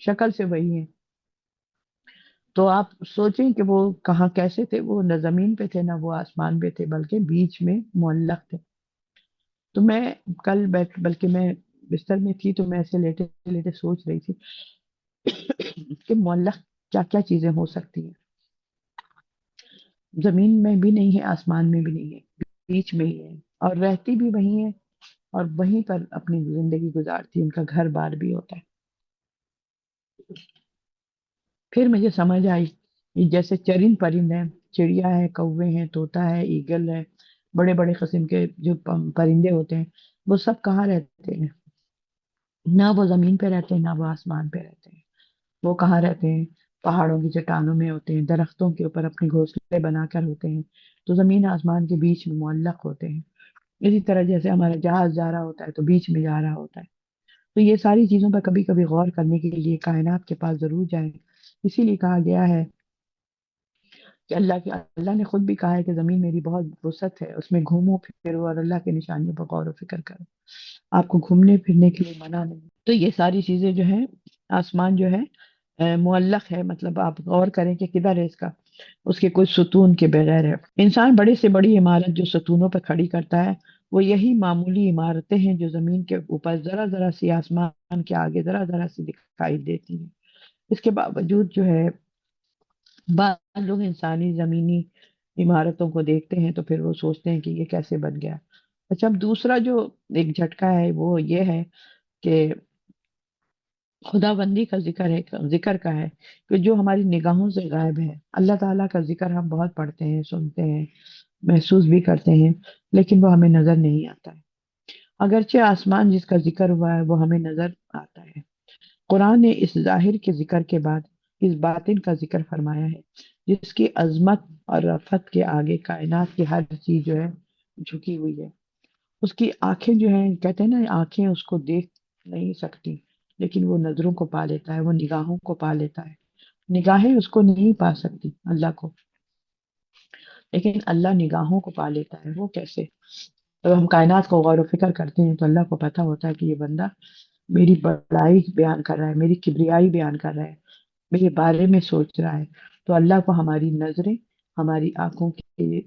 شکل سے وہی ہیں. تو آپ سوچیں کہ وہ کہاں کیسے تھے. وہ نہ زمین پہ تھے نہ وہ آسمان پہ تھے، بلکہ بیچ میں معلق تھے. تو میں کل بلکہ میں بستر میں تھی تو میں ایسے لیٹے لیٹے سوچ رہی تھی کہ معلق کیا کیا چیزیں ہو سکتی ہیں. زمین میں بھی نہیں ہے، آسمان میں بھی نہیں ہے، بیچ میں ہی ہے، اور رہتی بھی وہیں ہے، اور وہیں پر اپنی زندگی گزارتی. ان کا گھر بار بھی ہوتا ہے. پھر مجھے سمجھ آئی یہ جیسے چرند پرند ہیں، چڑیا ہے، کوے ہیں، طوطا ہے، ایگل ہے، بڑے بڑے قسم کے جو پرندے ہوتے ہیں، وہ سب کہاں رہتے ہیں؟ نہ وہ زمین پہ رہتے ہیں نہ وہ آسمان پہ رہتے ہیں. وہ کہاں رہتے ہیں؟ پہاڑوں کی چٹانوں میں ہوتے ہیں، درختوں کے اوپر اپنے گھونسلے بنا کر ہوتے ہیں. تو زمین آسمان کے بیچ میں معلق ہوتے ہیں. اسی طرح جیسے ہمارا جہاز جا رہا ہوتا ہے تو بیچ میں جا رہا ہوتا ہے. تو یہ ساری چیزوں پر کبھی کبھی غور کرنے کے لیے کائنات کے پاس ضرور جائیں. اسی لیے کہا گیا ہے کہ اللہ نے خود بھی کہا ہے کہ زمین میری بہت وسعت ہے، اس میں گھومو پھرو اور اللہ کے نشانیوں پر غور و فکر کرو. آپ کو گھومنے پھرنے کے لیے منع نہیں. تو یہ ساری چیزیں جو ہیں، آسمان جو ہے معلق ہے. مطلب آپ غور کریں کہ کدھر ہے اس کے کوئی ستون کے بغیر ہے. انسان بڑے سے بڑی عمارت جو ستونوں پہ کھڑی کرتا ہے، وہ یہی معمولی عمارتیں ہیں جو زمین کے اوپر ذرا ذرا سی، آسمان کے آگے ذرا ذرا سی دکھائی دیتی ہیں. اس کے باوجود جو ہے بعض لوگ انسانی زمینی عمارتوں کو دیکھتے ہیں تو پھر وہ سوچتے ہیں کہ یہ کیسے بن گیا. اچھا، اب دوسرا جو ایک جھٹکا ہے وہ یہ ہے کہ خدا بندی کا ذکر کا ہے کہ جو ہماری نگاہوں سے غائب ہے. اللہ تعالیٰ کا ذکر ہم بہت پڑھتے ہیں، سنتے ہیں، محسوس بھی کرتے ہیں، لیکن وہ ہمیں نظر نہیں آتا ہے. اگرچہ آسمان جس کا ذکر ہوا ہے وہ ہمیں نظر آتا ہے. قرآن نے اس ظاہر کے ذکر کے بعد اس باطن کا ذکر فرمایا ہے، جس کی عظمت اور رفعت کے آگے کائنات کی ہر چیز جو ہے جھکی ہوئی ہے. اس کی آنکھیں جو ہیں، کہتے ہیں نا، آنکھیں اس کو دیکھ نہیں سکتی، لیکن وہ نظروں کو پا لیتا ہے، وہ نگاہوں کو پا لیتا ہے. نگاہیں اس کو نہیں پا سکتی اللہ کو، لیکن اللہ نگاہوں کو پا لیتا ہے. وہ کیسے؟ جب ہم کائنات کو غور و فکر کرتے ہیں تو اللہ کو پتہ ہوتا ہے کہ یہ بندہ میری بڑائی بیان کر رہا ہے، میری کبریائی بیان کر رہا ہے، میرے بارے میں سوچ رہا ہے. تو اللہ کو ہماری نظریں، ہماری آنکھوں کے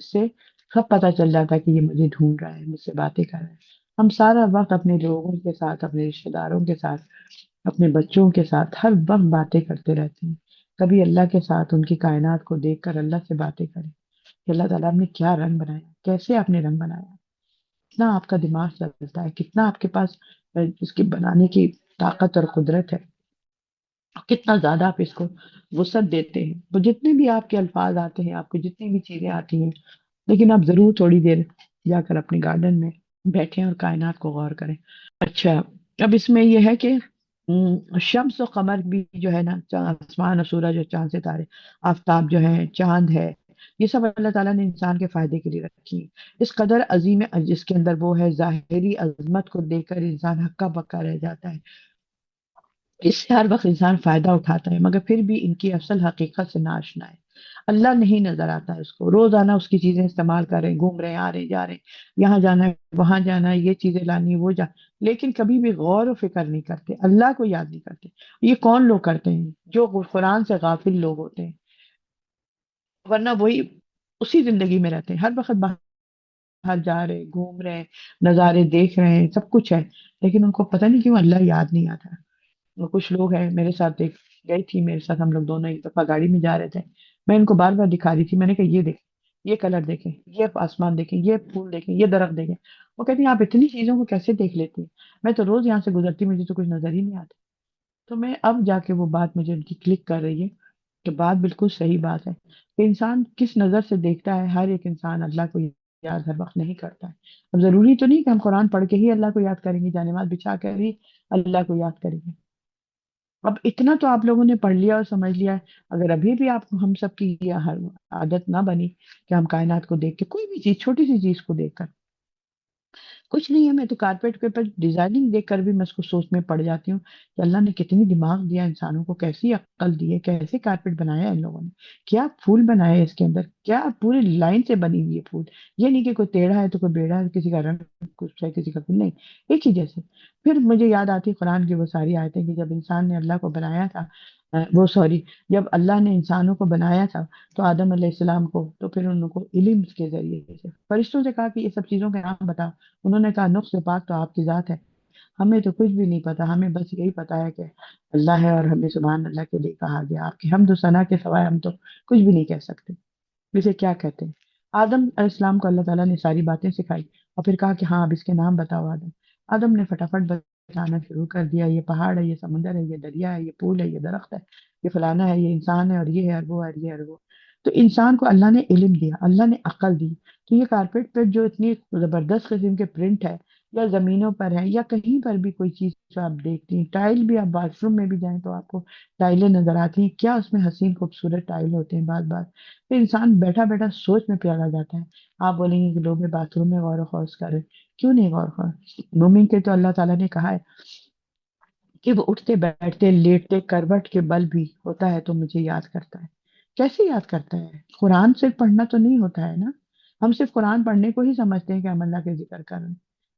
سے سب پتہ چل جاتا ہے کہ یہ مجھے ڈھونڈ رہا ہے، مجھ سے باتیں کر رہا ہے. ہم سارا وقت اپنے لوگوں کے ساتھ، اپنے رشتے داروں کے ساتھ، اپنے بچوں کے ساتھ ہر وقت باتیں کرتے رہتے ہیں. کبھی اللہ کے ساتھ ان کی کائنات کو دیکھ کر اللہ سے باتیں کریں کہ اللہ تعالیٰ نے کیا رنگ بنایا، کیسے آپ نے رنگ بنایا، کتنا آپ کا دماغ چلتا ہے، کتنا آپ کے پاس اس کی بنانے کی طاقت اور قدرت ہے، کتنا زیادہ آپ اس کو وسعت دیتے ہیں. تو جتنے بھی آپ کے الفاظ آتے ہیں، آپ کو جتنی بھی چیزیں آتی ہیں، لیکن آپ ضرور تھوڑی دیر جا کر اپنے گارڈن میں بیٹھیں اور کائنات کو غور کریں. اچھا، اب اس میں یہ ہے کہ شمس و قمر بھی جو ہے نا، آسمان اور سورج اور چاند ستارے، آفتاب جو ہے، چاند ہے، یہ سب اللہ تعالیٰ نے انسان کے فائدے کے لیے رکھی ہیں. اس قدر عظیم ہے جس کے اندر وہ ہے، ظاہری عظمت کو دیکھ کر انسان ہکا بکا رہ جاتا ہے. اس سے ہر وقت انسان فائدہ اٹھاتا ہے، مگر پھر بھی ان کی اصل حقیقت سے ناشنا ہے. اللہ نہیں نظر آتا ہے اس کو. روزانہ اس کی چیزیں استعمال کر رہے ہیں، گھوم رہے ہیں، آ رہے ہیں، جا رہے ہیں، یہاں جانا ہے، وہاں جانا ہے، یہ چیزیں لانی ہے، وہ لیکن کبھی بھی غور و فکر نہیں کرتے، اللہ کو یاد نہیں کرتے. یہ کون لوگ کرتے ہیں؟ جو قرآن سے غافل لوگ ہوتے ہیں، ورنہ وہی اسی زندگی میں رہتے ہیں، ہر وقت باہر جا رہے، گھوم رہے ہیں، نظارے دیکھ رہے ہیں، سب کچھ ہے، لیکن ان کو پتہ نہیں کیوں اللہ یاد نہیں آتا. اور کچھ لوگ ہیں میرے ساتھ، ایک گئی تھی میرے ساتھ، ہم لوگ دونوں ایک دفعہ گاڑی میں جا رہے تھے. میں ان کو بار بار دکھا رہی تھی، میں نے کہا یہ دیکھیں، یہ کلر دیکھیں، یہ آسمان دیکھیں، یہ پھول دیکھیں، یہ درخت دیکھیں. وہ کہتی ہیں آپ اتنی چیزوں کو کیسے دیکھ لیتی ہیں؟ میں تو روز یہاں سے گزرتی، مجھے تو کچھ نظر ہی نہیں آتا. تو میں اب جا کے وہ بات مجھے ان کی کلک کر رہی ہے کہ بات بالکل صحیح بات ہے کہ انسان کس نظر سے دیکھتا ہے. ہر ایک انسان اللہ کو یاد ہر وقت نہیں کرتا ہے. اب ضروری تو نہیں کہ ہم قرآن پڑھ کے ہی اللہ کو یاد کریں گے، جانماز بچھا کر ہی اللہ کو یاد کریں گے. اب اتنا تو آپ لوگوں نے پڑھ لیا اور سمجھ لیا ہے. اگر ابھی بھی آپ ہم سب کی یہ عادت نہ بنی کہ ہم کائنات کو دیکھ کے، کوئی بھی چیز، چھوٹی سی چیز کو دیکھ کر، کچھ نہیں ہے، میں تو کارپیٹ کے اوپر ڈیزائننگ دیکھ کر بھی میں اس کو سوچ میں پڑ جاتی ہوں کہ اللہ نے کتنی دماغ دیا انسانوں کو، کیسی عقل دی ہے، کیسے کارپیٹ بنایا ہے ان لوگوں نے، کیا پھول بنائے اس کے اندر، کیا پوری لائن سے بنی ہوئی ہے پھول. یہ نہیں کہ کوئی ٹیڑھا ہے تو کوئی بیڑا ہے، کسی کا رنگ کچھ ہے کسی کا کچھ نہیں، ایک ہی جیسے. پھر مجھے یاد آتی قرآن کی وہ ساری آیتیں کہ جب انسان نے اللہ کو بنایا تھا، وہ سوری، جب اللہ نے انسانوں کو بنایا تھا تو آدم علیہ السلام کو، تو پھر ان کو علم کے ذریعے سے فرشتوں سے کہا کہ یہ سب چیزوں کے نام بتاؤ. انہوں نے کہا نقش پاک تو آپ کی ذات ہے، ہمیں تو کچھ بھی نہیں پتا، ہمیں بس یہی پتا ہے کہ اللہ ہے اور ہمیں سبحان اللہ کے لیے کہا گیا. آپ کی حمد و ثنا کے سوائے ہم تو کچھ بھی نہیں کہہ سکتے. اسے کیا کہتے ہیں؟ آدم علیہ السلام کو اللہ تعالیٰ نے ساری باتیں سکھائی اور پھر کہا کہ ہاں اب اس کے نام بتاؤ آدم. آدم نے فٹافٹ بتانا شروع کر دیا، یہ پہاڑ ہے، یہ سمندر ہے، یہ دریا ہے، یہ پھول ہے، یہ درخت ہے، یہ فلانا ہے، یہ انسان ہے، اور یہ ہے، اور وہ ہے، اور یہ ہے، اور وہ. تو انسان کو اللہ نے علم دیا، اللہ نے عقل دی. تو یہ کارپیٹ پہ جو اتنی زبردست قسم کے پرنٹ ہے، یا زمینوں پر ہے، یا کہیں پر بھی کوئی چیز جو آپ دیکھتی ہیں، ٹائل بھی، آپ واش روم میں بھی جائیں تو آپ کو ٹائلیں نظر آتی ہیں، کیا اس میں حسین خوبصورت ٹائل ہوتے ہیں بات بات. پھر انسان بیٹھا بیٹھا سوچ میں پیالا جاتا ہے. آپ بولیں گے کہ لوگ باتھ روم میں غور و خوض کر رہے ہیں. کیوں نہیں غور و خوض؟ مومن کے تو اللہ تعالیٰ نے کہا ہے کہ وہ اٹھتے بیٹھتے لیٹتے کروٹ کے بل بھی ہوتا ہے تو مجھے یاد کرتا ہے. کیسے یاد کرتا ہے؟ قرآن صرف پڑھنا تو نہیں ہوتا ہے نا. ہم صرف قرآن پڑھنے کو ہی سمجھتے ہیں کہ ہم اللہ کے ذکر کر رہے ہیں.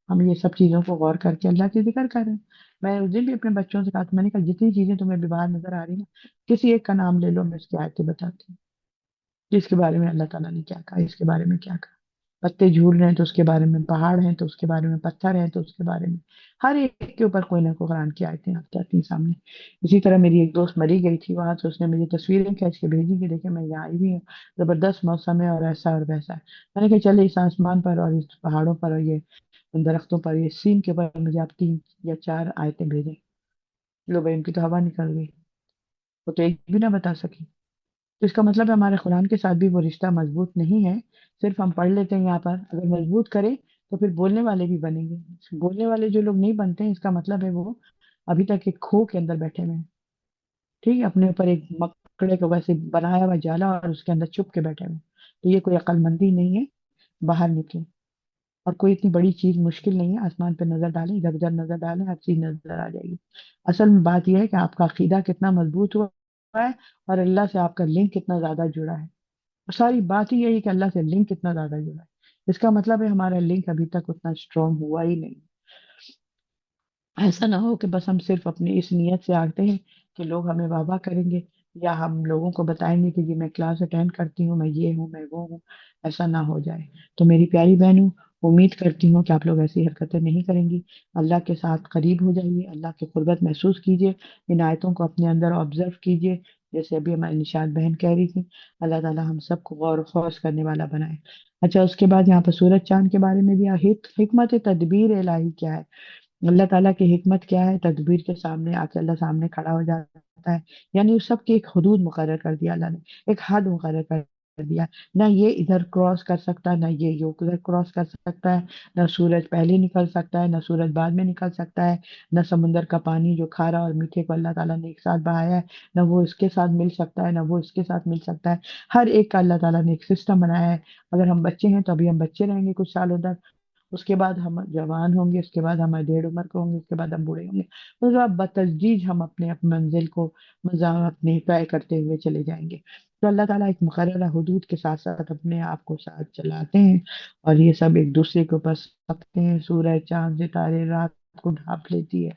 ہم یہ سب چیزوں کو غور کر کے اللہ کے ذکر کر رہے ہیں. میں اس دن بھی اپنے بچوں سے کہا تھا، میں نے کہا جتنی چیزیں تمہیں بھی باہر نظر آ رہی ہیں، کسی ایک کا نام لے لو، میں اس کی آیتیں بتاتی ہوں جس کے بارے میں اللہ تعالیٰ نے کیا کہا، اس کے بارے میں کیا کہا. پتے جھول رہے ہیں تو اس کے بارے میں، پہاڑ ہیں تو اس کے بارے میں، پتھر ہیں تو اس کے بارے میں، ہر ایک کے اوپر کوئی نہ کوئی قرآن کی آیتیں آپ جاتی ہیں سامنے. اسی طرح میری ایک دوست مری گئی تھی وہاں سے، اس نے مجھے تصویریں کھینچ کے بھیجی کہ دیکھیں میں یہاں آئی ہوئی ہوں، زبردست موسم ہے اور ایسا اور ویسا ہے. میں نے کہا چلے اس آسمان پر اور اس پہاڑوں پر اور یہ درختوں پر، یہ سین کے اوپر مجھے آپ 3 یا 4 آیتیں بھیجیں. لو بھائی ان کی تو ہوا نکل گئی، وہ تو ایک بھی نہ بتا سکی. تو اس کا مطلب ہے ہمارے قرآن کے ساتھ بھی وہ رشتہ مضبوط نہیں ہے. صرف ہم پڑھ لیتے ہیں یہاں پر، اگر مضبوط کریں تو پھر بولنے والے بھی بنیں گے. بولنے والے جو لوگ نہیں بنتے ہیں، اس کا مطلب ہے وہ ابھی تک ایک کھو کے اندر بیٹھے ہوئے ہیں. ٹھیک ہے، اپنے اوپر ایک مکڑے کو ویسے بنایا ہوا جالا اور اس کے اندر چھپ کے بیٹھے ہوئے ہیں. تو یہ کوئی عقل مندی نہیں ہے. باہر نکلیں. اور کوئی اتنی بڑی چیز مشکل نہیں ہے، آسمان پہ نظر ڈالیں، ادھر ادھر نظر ڈالیں، ہر چیز نظر آ جائے گی. اصل میں بات یہ ہے کہ آپ کا عقیدہ کتنا مضبوط ہوا ہے اور اللہ سے آپ کا لنک کتنا زیادہ جڑا ہے. ساری بات ہی یہی کہ اللہ سے لنک کتنا زیادہ جڑا ہے. اس کا مطلب ہے ہمارا لنک ابھی تک اتنا اسٹرانگ ہوا ہی نہیں. ایسا نہ ہو کہ بس ہم صرف اپنی اس نیت سے آتے ہیں کہ لوگ ہمیں واہ واہ کریں گے، یا ہم لوگوں کو بتائیں گے کہ یہ میں کلاس اٹینڈ کرتی ہوں، میں یہ ہوں، میں وہ ہوں. ایسا نہ ہو جائے. تو میری پیاری بہنوں، امید کرتی ہوں کہ آپ لوگ ایسی حرکتیں نہیں کریں گی. اللہ کے ساتھ قریب ہو جائیے، اللہ کی قربت محسوس کیجیے، ان آیتوں کو اپنے اندر آبزرو کیجیے. جیسے ابھی ہماری نشاد بہن کہہ رہی تھی، اللہ تعالیٰ ہم سب کو غور و خوض کرنے والا بنائے. اچھا، اس کے بعد یہاں پر سورج چاند کے بارے میں بھی حکمت تدبیر الہی کیا ہے. اللہ تعالیٰ کی حکمت کیا ہے؟ تدبیر کے سامنے آ کے اللہ سامنے کھڑا ہو جاتا ہے. یعنی اس سب کی ایک حدود مقرر کر دیا اللہ نے، ایک حد مقرر کر دیا. نہ یہ ادھر کراس کر سکتا ہے، نہ یہ ادھر کراس کر سکتا ہے. نہ سورج پہلے نکل سکتا ہے، نہ سورج بعد میں نکل سکتا ہے. نہ سمندر کا پانی جو کھارا اور میٹھے کو اللہ تعالیٰ نے ایک ساتھ بہایا ہے، نہ وہ اس کے ساتھ مل سکتا ہے، نہ وہ اس کے ساتھ مل سکتا ہے. ہر ایک کا اللہ تعالیٰ نے ایک سسٹم بنایا ہے. اگر ہم بچے ہیں تو ابھی ہم بچے رہیں گے کچھ سالوں تک، اس کے بعد ہم جوان ہوں گے، اس کے بعد ہم 1.5 عمر کے ہوں گے، اس کے بعد ہم بوڑھے ہوں گے. اس کے بعد بتدریج ہم اپنے منزل کو اپنے طے کرتے ہوئے چلے جائیں گے. تو اللہ تعالیٰ ایک مقررہ حدود کے ساتھ ساتھ اپنے آپ کو ساتھ چلاتے ہیں، اور یہ سب ایک دوسرے کے اوپر سکتے ہیں. سورج چاند ستارے رات کو ڈھانپ لیتی ہے،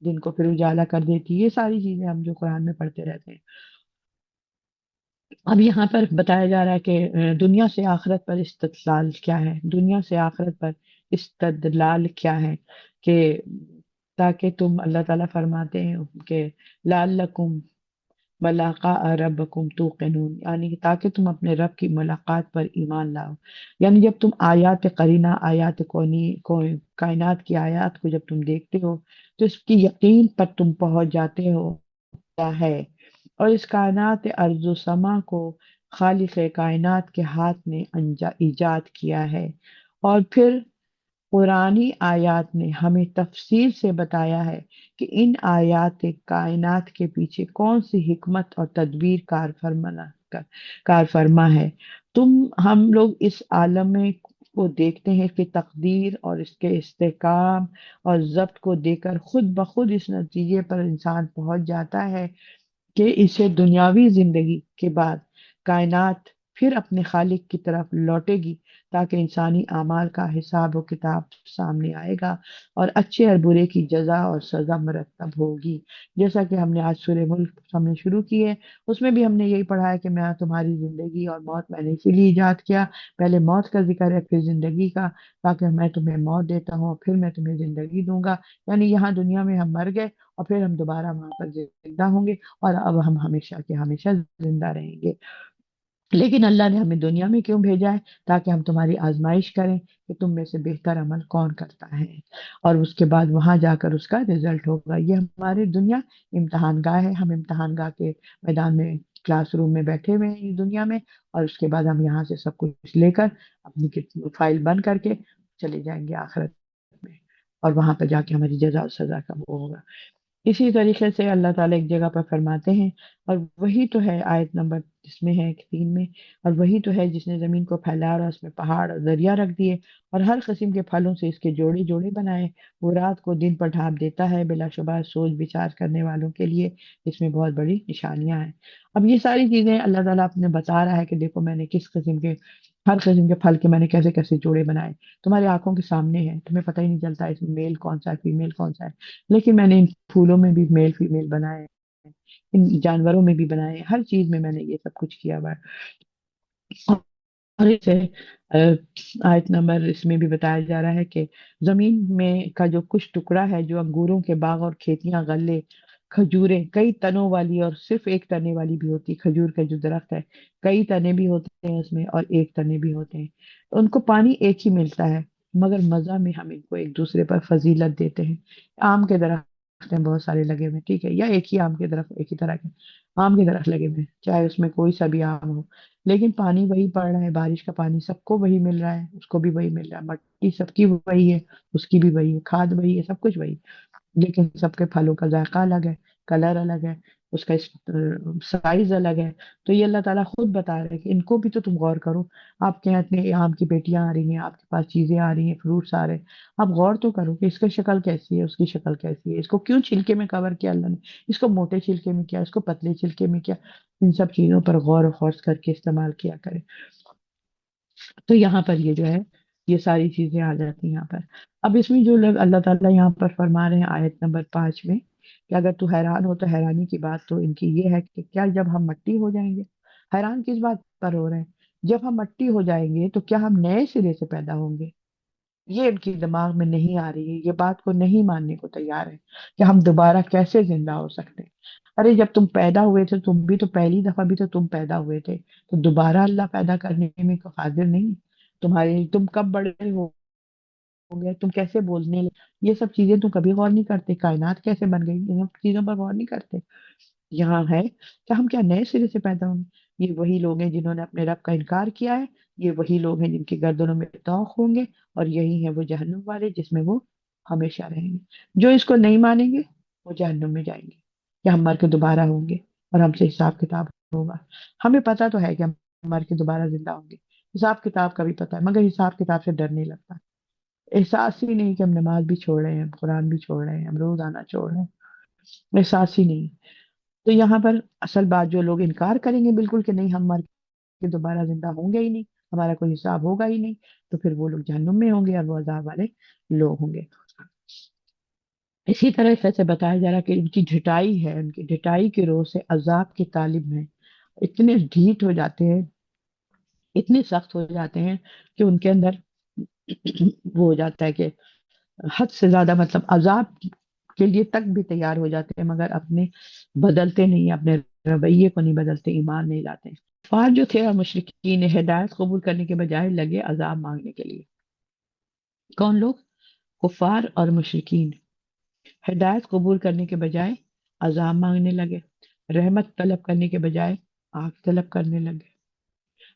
دن کو پھر اجالا کر دیتی ہے. یہ ساری چیزیں ہم جو قرآن میں پڑھتے رہتے ہیں. اب یہاں پر بتایا جا رہا ہے کہ دنیا سے آخرت پر استدلال کیا ہے. دنیا سے آخرت پر استدلال کیا ہے کہ تاکہ تم، اللہ تعالیٰ فرماتے ہیں کہ لعلکم بلاقاء ربکم توقنون، یعنی کہ تاکہ تم اپنے رب کی ملاقات پر ایمان لاؤ. یعنی جب تم آیات قرینہ، آیات کائنات کی آیات کو جب تم دیکھتے ہو تو اس کی یقین پر تم پہنچ جاتے ہو کیا ہے. اور اس کائنات ارض و سما کو خالق کائنات کے ہاتھ نے ایجاد کیا ہے. اور پھر قرآنی آیات نے ہمیں تفصیل سے بتایا ہے کہ ان آیات کائنات کے پیچھے کون سی حکمت اور تدبیر کار فرما ہے. ہم لوگ اس عالم کو دیکھتے ہیں کہ تقدیر اور اس کے استحکام اور ضبط کو دیکھ کر خود بخود اس نتیجے پر انسان پہنچ جاتا ہے کہ اسے دنیاوی زندگی کے بعد کائنات پھر اپنے خالق کی طرف لوٹے گی تاکہ انسانی اعمال کا حساب و کتاب سامنے آئے گا اور اچھے اور برے کی جزا اور سزا مرتب ہوگی۔ جیسا کہ ہم نے آج سورہ ملک ہم نے شروع کی ہے، اس میں بھی ہم نے یہی پڑھا ہے کہ میں تمہاری زندگی اور موت میں نے اسی لیے ایجاد کیا، پہلے موت کا ذکر ہے پھر زندگی کا، تاکہ میں تمہیں موت دیتا ہوں پھر میں تمہیں زندگی دوں گا۔ یعنی یہاں دنیا میں ہم مر گئے اور پھر ہم دوبارہ وہاں پر زندہ ہوں گے، اور اب ہم ہمیشہ کے ہمیشہ زندہ رہیں گے۔ لیکن اللہ نے ہمیں دنیا میں کیوں بھیجا ہے؟ تاکہ ہم تمہاری آزمائش کریں کہ تم میں سے بہتر عمل کون کرتا ہے، اور اس کے بعد وہاں جا کر اس کا رزلٹ ہوگا۔ یہ ہمارے دنیا امتحان گاہ ہے، ہم امتحان گاہ کے میدان میں کلاس روم میں بیٹھے ہوئے ہیں اس دنیا میں، اور اس کے بعد ہم یہاں سے سب کچھ لے کر اپنی فائل بند کر کے چلے جائیں گے آخرت میں، اور وہاں پہ جا کے ہماری جزا و سزا کا وہ ہوگا۔ اسی طریقے سے اللہ تعالیٰ ایک جگہ پر فرماتے ہیں، اور وہی تو ہے آیت نمبر جس میں ہے 3 میں، اور وہی تو ہے جس نے زمین کو پھیلایا اور اس میں پہاڑ اور دریا رکھ دیے اور ہر قسم کے پھلوں سے اس کے جوڑے جوڑے بنائے، وہ رات کو دن پر ڈھانپ دیتا ہے، بلا شبہ سوچ بچار کرنے والوں کے لیے اس میں بہت بڑی نشانیاں ہیں۔ اب یہ ساری چیزیں اللہ تعالیٰ اپنے بتا رہا ہے کہ دیکھو میں نے کس قسم کے ہر قسم کے پھل کے میں نے کیسے کیسے جوڑے بنائے، تمہاری آنکھوں کے سامنے ہے، تمہیں پتہ ہی نہیں چلتا اس میں میل کون سا ہے فیمیل کون سا ہے، لیکن میں نے ان پھولوں میں بھی میل فیمیل بنائے ہیں، ان جانوروں میں بھی بنائے ہیں، ہر چیز میں میں نے یہ سب کچھ کیا ہوا ہے۔ اور اسے آیت نمبر اس میں بھی بتایا جا رہا ہے کہ زمین میں کا جو کچھ ٹکڑا ہے، جو انگوروں کے باغ اور کھیتیاں، غلے، کھجوریں کئی تنوں والی اور صرف ایک تنے والی بھی ہوتی، کھجور کا جو درخت ہے کئی تنے بھی ہوتے ہیں اس میں اور ایک تنے بھی ہوتے ہیں، ان کو پانی ایک ہی ملتا ہے، مگر مزہ میں ہم ان کو ایک دوسرے پر فضیلت دیتے ہیں۔ آم کے درخت ہیں بہت سارے لگے ہوئے، ٹھیک ہے، یا ایک ہی آم کے درخت، ایک ہی طرح کے آم کے درخت لگے ہوئے ہیں، چاہے اس میں کوئی سا بھی آم ہو، لیکن پانی وہی پڑ رہا ہے، بارش کا پانی سب کو وہی مل رہا ہے، اس کو بھی وہی مل رہا ہے، مٹی سب کی وہی ہے، اس کی بھی وہی ہے، کھاد وہی ہے، سب کچھ وہی، لیکن سب کے پھلوں کا ذائقہ الگ ہے، کلر الگ ہے، اس کا سائز الگ ہے۔ تو یہ اللہ تعالیٰ خود بتا رہے ہیں کہ ان کو بھی تو تم غور کرو، آپ کے یہاں اتنے آم کی پیٹیاں آ رہی ہیں، آپ کے پاس چیزیں آ رہی ہیں، فروٹس آ رہے ہیں، آپ غور تو کرو کہ اس کی شکل کیسی ہے، اس کی شکل کیسی ہے، اس کو کیوں چھلکے میں کور کیا اللہ نے، اس کو موٹے چھلکے میں کیا، اس کو پتلے چھلکے میں کیا، ان سب چیزوں پر غور و خوض کر کے استعمال کیا کرے۔ تو یہاں پر یہ جو ہے یہ ساری چیزیں آ جاتی ہیں یہاں پر۔ اب اس میں جو لوگ اللہ تعالیٰ یہاں پر فرما رہے ہیں آیت نمبر 5 میں کہ اگر تو حیران ہو تو حیرانی کی بات تو ان کی یہ ہے کہ کیا جب ہم مٹی ہو جائیں گے، حیران کس بات پر ہو رہے ہیں، جب ہم مٹی ہو جائیں گے تو کیا ہم نئے سرے سے پیدا ہوں گے؟ یہ ان کی دماغ میں نہیں آ رہی ہے، یہ بات کو نہیں ماننے کو تیار ہے کہ ہم دوبارہ کیسے زندہ ہو سکتے ہیں۔ ارے جب تم پیدا ہوئے تھے تم بھی تو پہلی دفعہ بھی تو تم پیدا ہوئے تھے، تو دوبارہ اللہ پیدا کرنے میں کو قادر نہیں؟ تم کب بڑے ہو گئے، تم کیسے بولنے لگے، یہ سب چیزیں تم کبھی غور نہیں کرتے، کائنات کیسے بن گئی، ان سب چیزوں پر غور نہیں کرتے۔ یہاں ہے کہ ہم کیا نئے سرے سے پیدا ہوں گے؟ یہ وہی لوگ ہیں جنہوں نے اپنے رب کا انکار کیا ہے، یہ وہی لوگ ہیں جن کی گردنوں میں طوق ہوں گے، اور یہی ہیں وہ جہنم والے جس میں وہ ہمیشہ رہیں گے۔ جو اس کو نہیں مانیں گے وہ جہنم میں جائیں گے، کہ ہم مر کے دوبارہ ہوں گے اور ہم سے حساب کتاب ہوگا۔ ہمیں پتا تو ہے کہ ہم مر کے دوبارہ زندہ ہوں گے، حساب کتاب کا بھی پتا ہے، مگر حساب کتاب سے ڈر نہیں لگتا، احساس ہی نہیں کہ ہم نماز بھی چھوڑ رہے ہیں، ہم قرآن بھی چھوڑ رہے ہیں، ہم روزانہ چھوڑ رہے ہیں، احساس ہی نہیں۔ تو یہاں پر اصل بات جو لوگ انکار کریں گے بالکل کہ نہیں ہم مر کے دوبارہ زندہ ہوں گے ہی نہیں، ہمارا کوئی حساب ہوگا ہی نہیں، تو پھر وہ لوگ جہنم میں ہوں گے اور وہ عذاب والے لوگ ہوں گے۔ اسی طرح سے بتایا جا رہا کہ ان کی ڈھٹائی ہے، ان کی ڈھٹائی کی روح سے عذاب کی طالب میں اتنے ڈھیٹ ہو جاتے ہیں، اتنے سخت ہو جاتے ہیں کہ ان کے اندر وہ ہو جاتا ہے کہ حد سے زیادہ مطلب عذاب کے لیے تک بھی تیار ہو جاتے ہیں، مگر اپنے بدلتے نہیں، اپنے رویے کو نہیں بدلتے، ایمان نہیں لاتے۔ کفار جو تھے اور مشرکین ہدایت قبول کرنے کے بجائے لگے عذاب مانگنے کے لیے۔ کون لوگ؟ کفار اور مشرکین ہدایت قبول کرنے کے بجائے عذاب مانگنے لگے، رحمت طلب کرنے کے بجائے آگ طلب کرنے لگے۔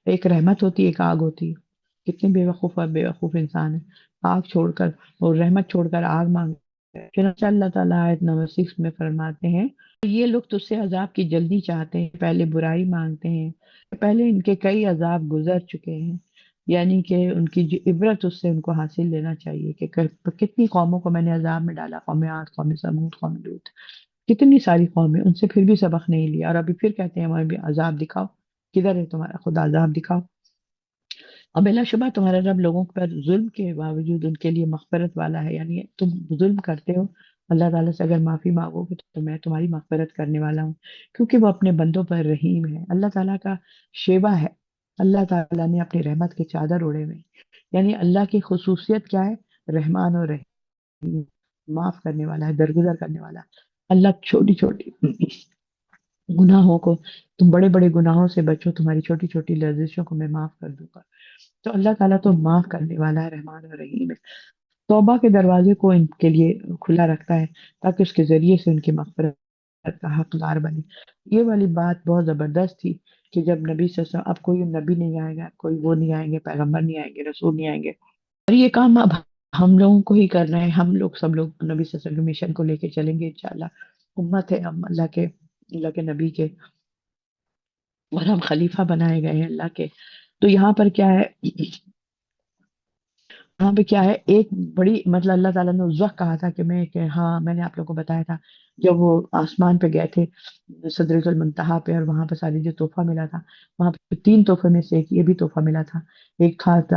ایک رحمت ہوتی ہے، ایک آگ ہوتی ہے، کتنے بے وقوف اور بے وقوف انسان ہیں، آگ چھوڑ کر اور رحمت چھوڑ کر آگ مانگتے ہیں۔ چنانچہ اللہ تعالیٰ آیت نمبر 6 میں فرماتے ہیں یہ لوگ تجھ سے عذاب کی جلدی چاہتے ہیں، پہلے برائی مانگتے ہیں، پہلے ان کے کئی عذاب گزر چکے ہیں، یعنی کہ ان کی جو عبرت اس سے ان کو حاصل لینا چاہیے کہ کتنی قوموں کو میں نے عذاب میں ڈالا، قوم عاد، قوم سمود، قوم لوط، کتنی ساری قومیں، ان سے پھر بھی سبق نہیں لیا، اور ابھی پھر کہتے ہیں ہمیں بھی عذاب دکھاؤ۔ کدھر ہے تمہارا خدا، عذاب دکھاؤ۔ اور بلا شبہ تمہارا رب لوگوں پر ظلم کے باوجود ان کے لیے مغفرت والا ہے، یعنی تم ظلم کرتے ہو، اللہ تعالیٰ سے اگر معافی مانگو گے تو میں تمہاری مغفرت کرنے والا ہوں، کیونکہ وہ اپنے بندوں پر رحیم ہے، اللہ تعالیٰ کا شیوا ہے۔ اللہ تعالیٰ نے اپنی رحمت کے چادر اوڑے ہوئے ہیں، یعنی اللہ کی خصوصیت کیا ہے؟ رحمان اور رحیم، معاف کرنے والا ہے، درگزر کرنے والا۔ اللہ چھوٹی چھوٹی گناہوں کو، تم بڑے بڑے گناہوں سے بچو، تمہاری چھوٹی چھوٹی لرزشوں کو میں معاف کر دوں گا۔ تو اللہ تعالیٰ تو معاف کرنے والا ہے، رحمان اور رحیم ہے، توبہ کے دروازے کو ان کے لیے کھلا رکھتا ہے تاکہ اس کے ذریعے سے ان کی مغفرت کا حقدار بنے۔ یہ والی بات بہت زبردست تھی کہ جب نبی صلی اللہ علیہ وسلم، اب کوئی نبی نہیں آئے گا، کوئی وہ نہیں آئیں گے، پیغمبر نہیں آئیں گے، رسول نہیں آئیں گے، اور یہ کام اب ہم لوگوں کو ہی کرنا ہے، ہم لوگ سب لوگ نبی صلی اللہ علیہ وسلم کے مشن کو لے کے چلیں گے انشاءاللہ۔ امت ہے ہم اللہ کے نبی کے، اور ہم خلیفہ بنائے گئے ہیں اللہ کے۔ تو یہاں پر کیا ہے، وہاں پہ کیا ہے، ایک بڑی مطلب اللہ تعالیٰ نے اس وقت کہا تھا کہ ہاں میں نے آپ لوگوں کو بتایا تھا جب وہ آسمان پہ گئے تھے سدرۃ المنتہا پہ، اور وہاں پہ ساری جو تحفہ ملا تھا، وہاں پہ 3 تحفے میں سے ایک یہ بھی تحفہ ملا تھا۔ ایک خاص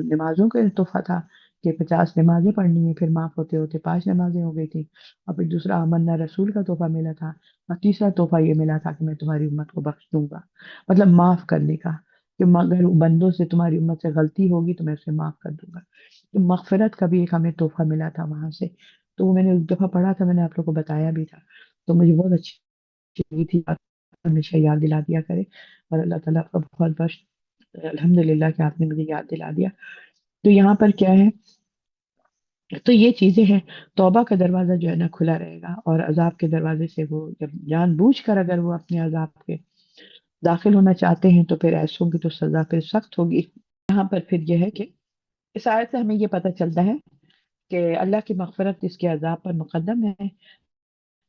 نمازوں کا تحفہ تھا کہ 50 نمازیں پڑھنی ہے، پھر معاف ہوتے ہوتے 5 نمازیں ہو گئی تھی، اور پھر دوسرا آمنا رسول کا تحفہ ملا تھا، اور تیسرا تحفہ یہ ملا تھا کہ میں تمہاری امت کو بخش دوں گا، مطلب معاف کرنے کا، کہ اگر بندوں سے، تمہاری امت سے غلطی ہوگی تو میں اسے معاف کر دوں گا۔ تو مغفرت کا بھی ایک ہمیں تحفہ ملا تھا وہاں سے، تو وہ میں نے ایک دفعہ پڑھا تھا، میں نے آپ لوگوں کو بتایا بھی تھا، تو مجھے بہت اچھی لگی تھی، ہمیشہ یاد دلا دیا کرے، اور اللہ تعالیٰ آپ کا بہت بخش، الحمد للہ کہ آپ نے مجھے یاد دلا دیا۔ تو یہاں پر کیا ہے، تو یہ چیزیں ہیں، توبہ کا دروازہ جو ہے نا کھلا رہے گا، اور عذاب کے دروازے سے وہ جب جان بوجھ کر اگر وہ اپنے عذاب کے داخل ہونا چاہتے ہیں تو پھر ایسوں کی تو سزا پھر سخت ہوگی۔ یہاں پر پھر یہ ہے کہ اس آیت سے ہمیں یہ پتہ چلتا ہے کہ اللہ کی مغفرت اس کے عذاب پر مقدم ہے۔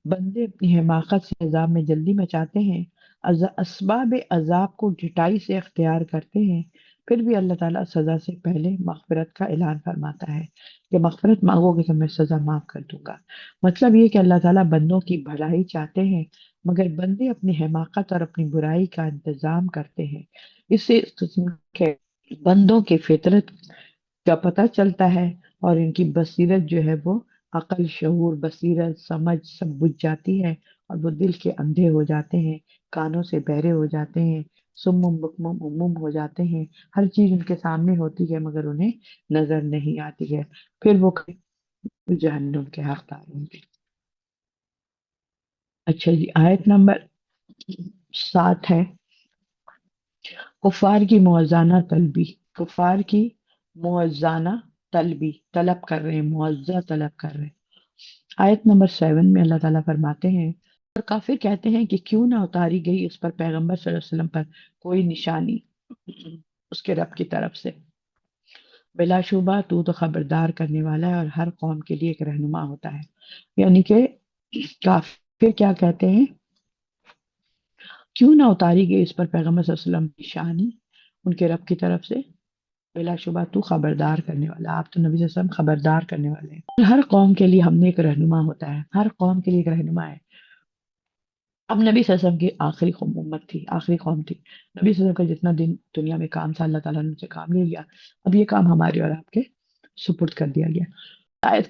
بندے اپنی حماقت سے عذاب میں جلدی مچاتے ہیں، اسباب عذاب کو ڈٹائی سے اختیار کرتے ہیں، پھر بھی اللہ تعالیٰ سزا سے پہلے مغفرت کا اعلان فرماتا ہے کہ مغفرت مانگو گے تو میں سزا معاف کر دوں گا۔ مطلب یہ کہ اللہ تعالیٰ بندوں کی بھلائی چاہتے ہیں، مگر بندے اپنی حماقت اور اپنی برائی کا انتظام کرتے ہیں۔ اس سے اس قسم کے بندوں کی فطرت کا پتہ چلتا ہے، اور ان کی بصیرت جو ہے وہ عقل، شعور، بصیرت، سمجھ سب بجھ جاتی ہے، اور وہ دل کے اندھے ہو جاتے ہیں، کانوں سے بہرے ہو جاتے ہیں، سمم بکمم عموم ہو جاتے ہیں، ہر چیز ان کے سامنے ہوتی ہے مگر انہیں نظر نہیں آتی ہے، پھر وہ جہنم کے حقدار ہوں گے۔ اچھا جی، آیت نمبر 7 ہے، کفار کی موزانہ طلبی، کفار کی موزانہ طلبی، طلب کر رہے ہیں، معاوضہ طلب کر رہے ہیں۔ آیت نمبر 7 میں اللہ تعالیٰ فرماتے ہیں، اور کافر کہتے ہیں کہ کیوں نہ اتاری گئی اس پر، پیغمبر صلی اللہ علیہ وسلم پر، کوئی نشانی اس کے رب کی طرف سے، بلا شبہ تو خبردار کرنے والا ہے اور ہر قوم کے لیے ایک رہنما ہوتا ہے۔ یعنی کہ کافر کیا کہتے ہیں، کیوں نہ اتاری گئی اس پر پیغمبر صلی اللہ علیہ وسلم کی نشانی ان کے رب کی طرف سے، بلا شبہ تو خبردار کرنے والا، آپ تو نبی صلی اللہ علیہ وسلم خبردار کرنے والے ہیں۔ ہر قوم کے لیے ہم نے ایک رہنما ہوتا ہے، ہر قوم کے لیے ایک رہنما ہے۔ اب نبی صلی اللہ علیہ وسلم کی آخری امت تھی، آخری قوم تھی، نبی صلی اللہ علیہ وسلم کا جتنا دن دنیا میں کام تھا اللہ تعالیٰ نے ان سے کام لے لیا، اب یہ کام ہمارے اور آپ کے سپرد کر دیا گیا۔ آیت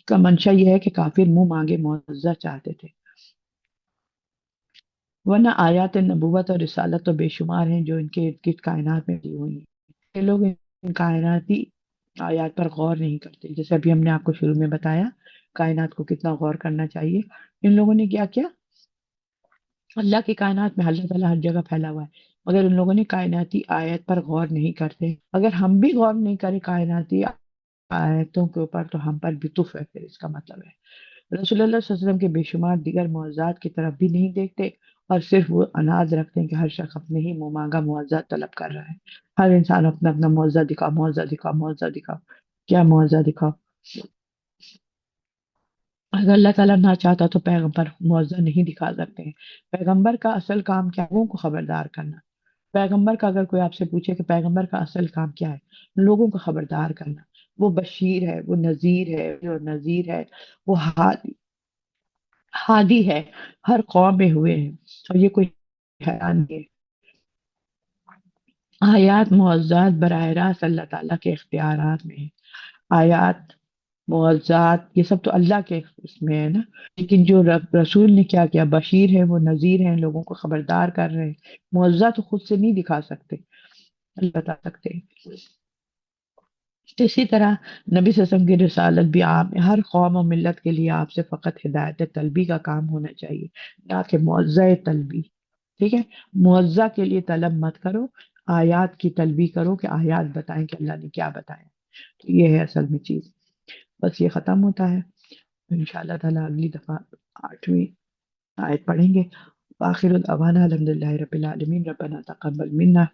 کا منشا یہ ہے کہ کافر منہ مانگے معجزہ چاہتے تھے، ورنہ آیات نبوت اور رسالت تو بے شمار ہیں جو ان کے ارد گرد کائنات میں دی ہوئی ہیں۔ یہ لوگ ان کائناتی آیات پر غور نہیں کرتے، جیسے ابھی ہم نے آپ کو شروع میں بتایا کائنات کو کتنا غور کرنا چاہیے۔ ان لوگوں نے کیا کیا، اللہ کی کائنات میں اللہ تعالیٰ ہر جگہ پھیلا ہوا ہے، مگر ان لوگوں نے کائناتی آیت پر غور نہیں کرتے۔ اگر ہم بھی غور نہیں کریں کائناتی آیتوں کے اوپر تو ہم پر بھی تف ہے، پھر اس کا مطلب ہے رسول اللہ صلی اللہ علیہ وسلم کے بے شمار دیگر معجزات کی طرف بھی نہیں دیکھتے، اور صرف وہ اناز رکھتے ہیں کہ ہر شخص اپنے ہی منہ مانگا معجزہ طلب کر رہا ہے، ہر انسان اپنا اپنا معجزہ دکھاؤ، معجزہ دکھاؤ، معجزہ دکھاؤ، کیا معجزہ دکھاؤ۔ اگر اللہ تعالیٰ نہ چاہتا تو پیغمبر معجزہ نہیں دکھا سکتے ہیں۔ پیغمبر کا اصل کام کیا ہے، لوگوں کو خبردار کرنا۔ پیغمبر کا اگر کوئی آپ سے پوچھے کہ پیغمبر کا اصل کام کیا ہے، لوگوں کو خبردار کرنا۔ وہ بشیر ہے، وہ نذیر ہے، وہ نذیر ہے، وہ ہادی ہے، ہر قوم میں ہوئے ہیں، اور یہ کوئی حیران نہیں ہے۔ آیات معزات براہ راست اللہ تعالیٰ کے اختیارات میں ہیں۔ آیات معزات یہ سب تو اللہ کے اس میں ہے نا، لیکن جو رسول نے کیا کیا، بشیر ہے، وہ نذیر ہیں، لوگوں کو خبردار کر رہے ہیں۔ معزہ تو خود سے نہیں دکھا سکتے، اللہ بتا سکتے ہیں۔ تو اسی طرح نبی صلی اللہ علیہ وسلم کی رسالت بھی عام ہے، ہر قوم و ملت کے لیے آپ سے فقط ہدایت طلبی کا کام ہونا چاہیے، نہ کہ معزہ طلبی۔ ٹھیک ہے، معزہ کے لیے طلب مت کرو، آیات کی طلبی کرو کہ آیات بتائیں کہ اللہ نے کیا بتایا۔ تو یہ ہے اصل میں چیز، بس یہ ختم ہوتا ہے۔ انشاءاللہ تعالیٰ اگلی دفعہ 8ویں آیت پڑھیں گے۔ آخر الدعوانا الحمدللہ رب العالمین، ربنا تقبل منا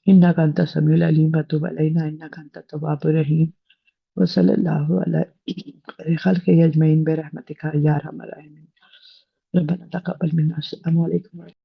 انک انت السمیع العلیم وتب علینا انک انت التواب الرحیم، وصلی اللہ علی خیر خلق اجمعین برحمتک یا ارحم الراحمین، ربنا تقبل منا۔ السلام علیکم۔